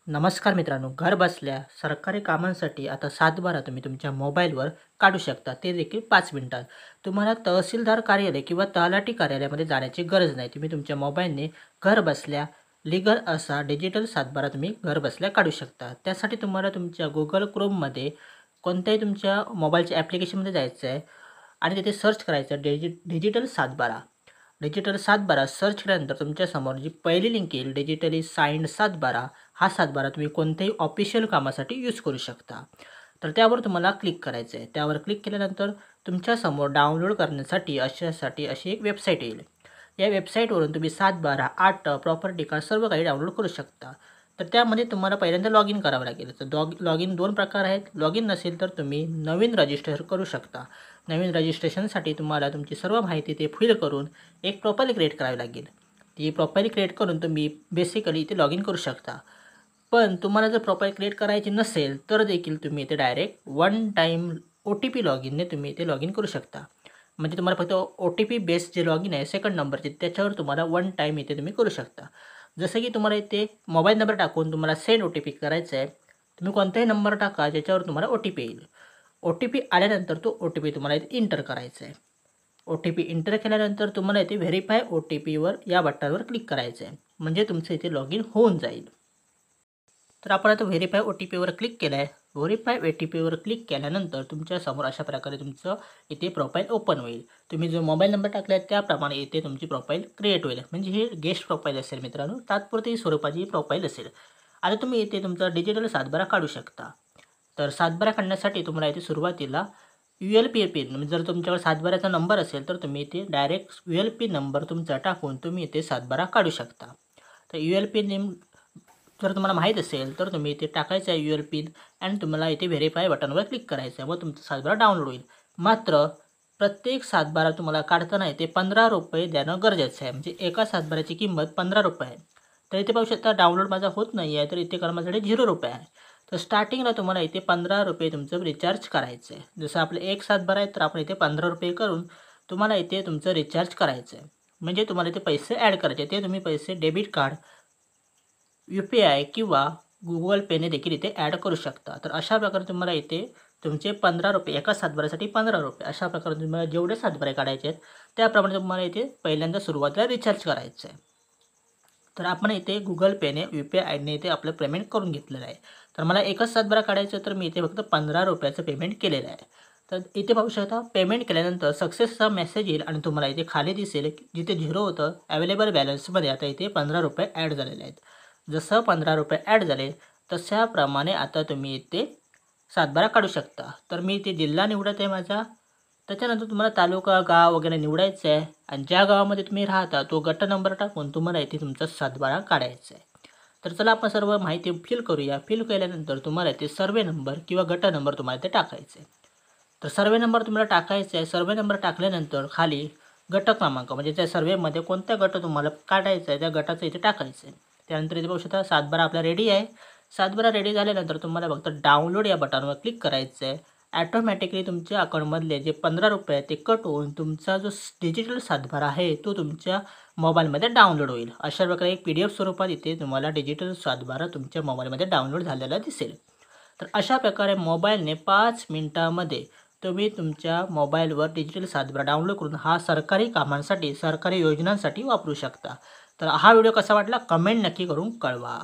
नमस्कार मित्रांनो, घर बसल्या सरकारी कामांसाठी आता 7/12 तुम्ही तुमच्या मोबाईलवर काढू शकता, ते देखील 5 मिनिटात. तुम्हाला तहसीलदार कार्यालय किंवा तलाठी कार्यालयामध्ये जाण्याची गरज नाही. तुम्ही तुमच्या मोबाईलने घर बसल्या लीगल असा डिजिटल 7/12 तुम्ही घर बसल्या काढू शकता. त्यासाठी तुम्हाला तुमच्या Google Chromeमध्ये कोणत्याही तुमच्या मोबाईलच्या ॲप्लिकेशनमध्ये जायचं आहे आणि तिथे सर्च करायचं डिजिटल 7/12. डिजिटल 7/12 सर्च केल्यानंतर तुमच्यासमोर जी पहिली लिंक येईल डिजिटली साइन्ड 7/12, हा 7/12 तुम्ही कोणत्याही ऑफिशियल कामासाठी यूज करू शकता. तर त्यावर तुम्हाला क्लिक करायचं आहे. त्यावर क्लिक केल्यानंतर तुमच्यासमोर डाउनलोड करण्यासाठी अशी एक वेबसाईट येईल. या वेबसाईटवरून तुम्ही 7/12, 8 प्रॉपर्टी कार्ड सर्व काही डाउनलोड करू शकता. तर त्यामध्ये तुम्हाला पहिल्यांदा लॉग इन करावं लागेल. तर लॉग इन 2 प्रकार आहेत. लॉग इन नसेल तर तुम्ही नवीन रजिस्टर करू शकता. नवीन रजिस्ट्रेशनसाठी तुम्हाला तुमची सर्व माहिती ते फिल करून एक प्रोफाईल क्रिएट करावी लागेल. ती प्रोफाईल क्रिएट करून तुम्ही बेसिकली इथे लॉग इन करू शकता. पण तुम्हाला जर प्रोफाईल क्रिएट करायची नसेल तर देखील तुम्ही इथे direct one time OTP log इनने तुम्ही इथे लॉग इन करू शकता. म्हणजे तुम्हाला फक्त OTP बेस्ड जे लॉग इन आहे सेकंड नंबरचे, त्याच्यावर तुम्हाला वन टाईम इथे तुम्ही करू शकता. जसं की तुम्हाला इथे मोबाईल नंबर टाकून तुम्हाला सेंड OTP करायचं आहे. तुम्ही कोणताही नंबर टाका ज्याच्यावर तुम्हाला OTP येईल. OTP आल्यानंतर तो OTP तुम्हाला इथे एंटर करायचा आहे. OTP एंटर केल्यानंतर तुम्हाला इथे व्हेरीफाय OTPवर या बटनावर क्लिक करायचं आहे. म्हणजे तुमचं इथे लॉग इन होऊन जाईल. तर आपण आता व्हेरीफाय OTPवर क्लिक केलं आहे. व्हेरीफाय OTPवर क्लिक केल्यानंतर तुमच्यासमोर अशा प्रकारे तुमचं इथे प्रोफाईल ओपन होईल. तुम्ही जो मोबाईल नंबर टाकला आहे त्याप्रमाणे इथे तुमची प्रोफाईल क्रिएट होईल. म्हणजे ही गेस्ट प्रोफाईल असेल मित्रांनो, तात्पुरती स्वरूपाची प्रोफाईल असेल. आता तुम्ही इथे तुमचा डिजिटल 7/12 काढू शकता. तर 7/12 काढण्यासाठी तुम्हाला इथे सुरुवातीला ULP पिन, म्हणजे जर तुमच्याकडे 7/12चा नंबर असेल तर तुम्ही इथे डायरेक्ट ULP नंबर तुमचा टाकून तुम्ही इथे 7/12 काढू शकता. तर ULP नेम जर तुम्हाला माहीत असेल तर तुम्ही इथे टाकायचं आहे ULP आणि तुम्हाला इथे व्हेरीफाय बटनवर क्लिक करायचं आहे. मग तुमचं 7/12 डाउनलोड होईल. मात्र प्रत्येक 7/12 तुम्हाला काढताना इथे ₹15 देणं गरजेचं आहे. म्हणजे एका 7/12ची किंमत ₹15 आहे. तर इथे पाहू शकता डाउनलोड माझा होत नाही आहे, तर इथे माझ्याकडे ₹0 आहे. तर स्टार्टिंगला तुम्हाला इथे ₹15 तुमचं रिचार्ज करायचं आहे. जसं आपलं एक 7/12 आहे तर आपण इथे ₹15 करून तुम्हाला इथे तुमचं रिचार्ज करायचं आहे. म्हणजे तुम्हाला इथे पैसे ॲड करायचे. ते तुम्ही पैसे डेबिट कार्ड, UPI किंवा Google Payने देखील इथे ॲड करू शकता. तर अशा प्रकारे तुम्हाला इथे तुमचे ₹15 एका 7/12साठी ₹15 अशा प्रकारे तुम्हाला जेवढे 7/12 काढायचे आहेत त्याप्रमाणे तुम्हाला इथे पहिल्यांदा सुरुवातीला रिचार्ज करायचं आहे. तर आपण इथे Google Payने UPIने इथे आपलं पेमेंट करून घेतलेलं आहे. तर मला एकच 7/12 काढायचं तर मी इथे फक्त ₹15चं पेमेंट केलेलं आहे. तर इथे पाहू शकता पेमेंट केल्यानंतर सक्सेसचा मेसेज येईल आणि तुम्हाला इथे खाली दिसेल जिथे 0 होतं अवेलेबल बॅलन्समध्ये आता इथे ₹15 ॲड झालेले आहेत. जसं ₹15 ॲड झाले तशाप्रमाणे आता तुम्ही इथे 7/12 काढू शकता. तर मी इथे जिल्हा निवडत आहे माझा. त्याच्यानंतर तुम्हाला तालुका, गाव वगैरे निवडायचं आहे आणि ज्या गावामध्ये तुम्ही राहता तो गट नंबर टाकून तुम्हाला इथे तुमचा 7/12 काढायचा आहे. तर चला आपण सर्व माहिती फिल करूया. फिल केल्यानंतर तुम्हाला इथे सर्वे नंबर किंवा गट नंबर तुम्हाला इथे टाकायचा आहे. तर सर्वे नंबर तुम्हाला टाकायचा आहे. सर्वे नंबर टाकल्यानंतर खाली गट क्रमांक, म्हणजे त्या सर्वेमध्ये कोणता गट तुम्हाला काढायचा आहे त्या गटाचं इथे टाकायचं आहे. त्यानंतर इथे पाहू शकता 7/12 आपला रेडी आहे. 7/12 रेडी झाल्यानंतर तुम्हाला फक्त डाउनलोड या बटनवर क्लिक करायचं आहे. ॲटोमॅटिकली तुमच्या अकाउंटमधले जे ₹15 आहेत ते कट होऊन तुमचा जो डिजिटल 7/12 आहे तो तुमच्या मोबाईलमध्ये डाउनलोड होईल. अशा प्रकारे एक PDF स्वरूपात इथे तुम्हाला डिजिटल 7/12 तुमच्या मोबाईलमध्ये डाउनलोड झालेला दिसेल. तर अशा प्रकारे मोबाईलने 5 मिनिटामध्ये तुम्ही तुमच्या मोबाईलवर डिजिटल 7/12 डाउनलोड करून हा सरकारी कामांसाठी, सरकारी योजनांसाठी वापरू शकता. तर हा व्हिडिओ कसा वाटला कमेंट नक्की करून कळवा.